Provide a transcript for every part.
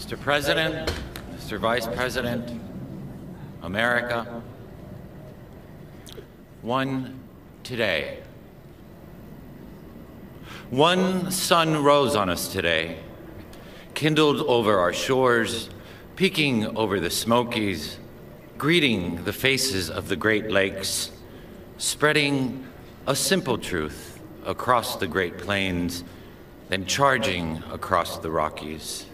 Mr. President, Mr. Vice President, America, one today. One sun rose on us today, kindled over our shores, peeking over the Smokies, greeting the faces of the Great Lakes, spreading a simple truth across the Great Plains, then charging across the Rockies.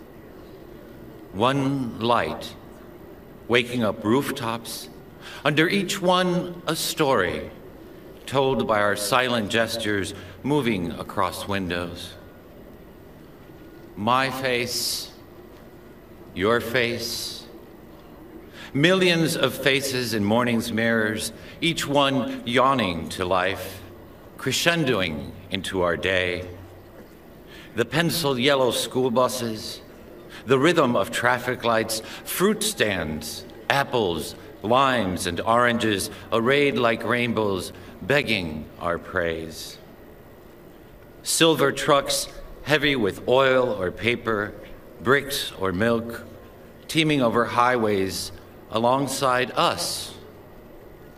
One light, waking up rooftops, under each one a story, told by our silent gestures moving across windows. My face, your face, millions of faces in morning's mirrors, each one yawning to life, crescendoing into our day. The pencil yellow school buses, the rhythm of traffic lights, fruit stands, apples, limes, and oranges arrayed like rainbows, begging our praise. Silver trucks heavy with oil or paper, bricks or milk, teeming over highways alongside us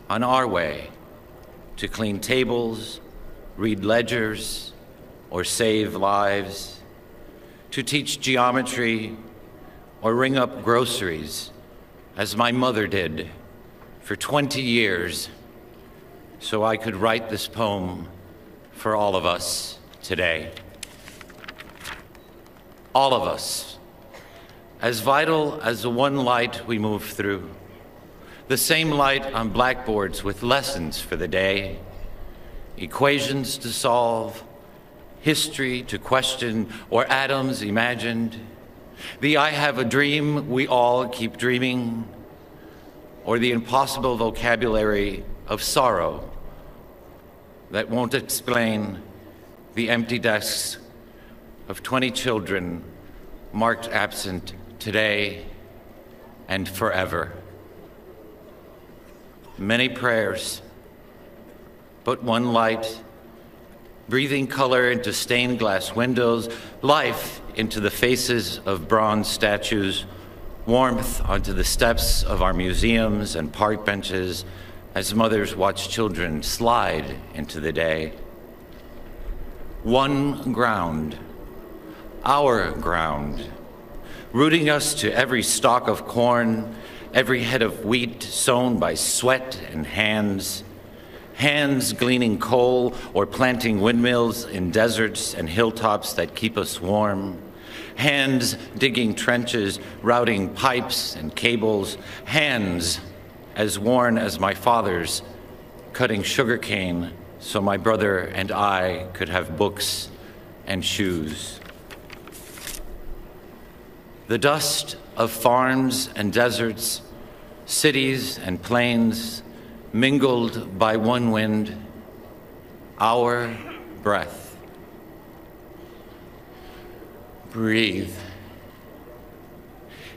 on our way to clean tables, read ledgers, or save lives, to teach geometry or ring up groceries, as my mother did for 20 years, so I could write this poem for all of us today. All of us, as vital as the one light we move through, the same light on blackboards with lessons for the day, equations to solve, history to question, or atoms imagined, the I have a dream we all keep dreaming, or the impossible vocabulary of sorrow that won't explain the empty desks of 20 children marked absent today and forever. Many prayers, but one light, breathing color into stained glass windows, life into the faces of bronze statues, warmth onto the steps of our museums and park benches as mothers watch children slide into the day. One ground, our ground, rooting us to every stalk of corn, every head of wheat sown by sweat and hands, hands gleaning coal or planting windmills in deserts and hilltops that keep us warm, hands digging trenches, routing pipes and cables, hands as worn as my father's, cutting sugarcane so my brother and I could have books and shoes. The dust of farms and deserts, cities and plains, mingled by one wind, our breath. Breathe.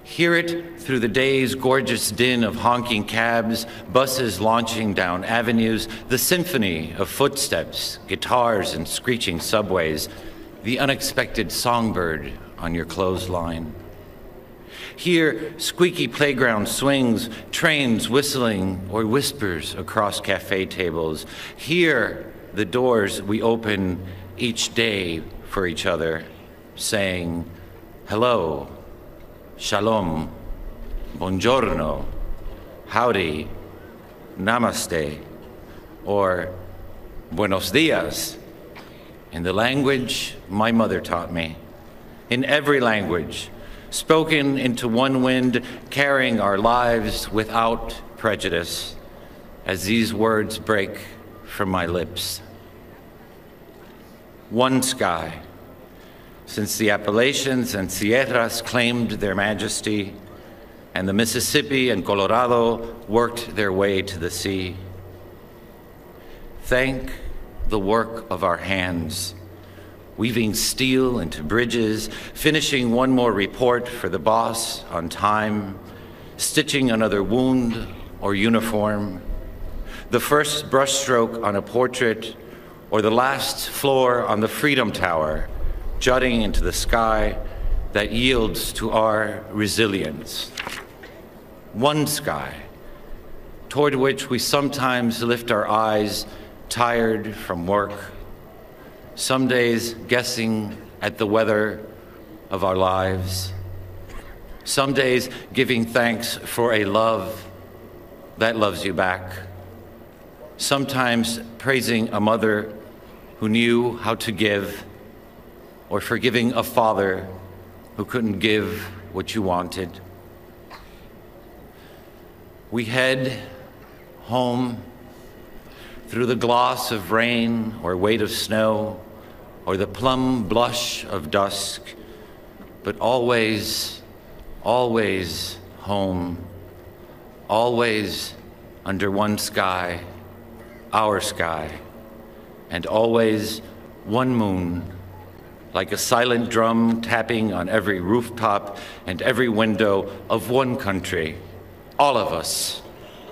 Hear it through the day's gorgeous din of honking cabs, buses launching down avenues, the symphony of footsteps, guitars, and screeching subways, the unexpected songbird on your clothesline. Hear squeaky playground swings, trains whistling, or whispers across cafe tables. Hear the doors we open each day for each other, saying, hello, shalom, buongiorno, howdy, namaste, or buenos dias, in the language my mother taught me, in every language, spoken into one wind, carrying our lives without prejudice, as these words break from my lips. One sky, since the Appalachians and Sierras claimed their majesty, and the Mississippi and Colorado worked their way to the sea. Thank the work of our hands, weaving steel into bridges, finishing one more report for the boss on time, stitching another wound or uniform, the first brushstroke on a portrait, or the last floor on the Freedom Tower, jutting into the sky, that yields to our resilience. One sky, toward which we sometimes lift our eyes, tired from work, some days guessing at the weather of our lives, some days giving thanks for a love that loves you back, sometimes praising a mother who knew how to give, or forgiving a father who couldn't give what you wanted. We head home through the gloss of rain or weight of snow or the plum blush of dusk, but always, always home, always under one sky, our sky, and always one moon, like a silent drum tapping on every rooftop and every window of one country, all of us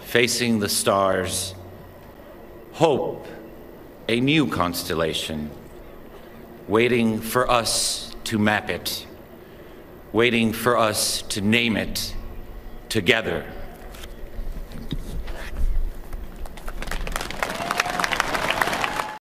facing the stars. Hope, a new constellation, waiting for us to map it, waiting for us to name it together.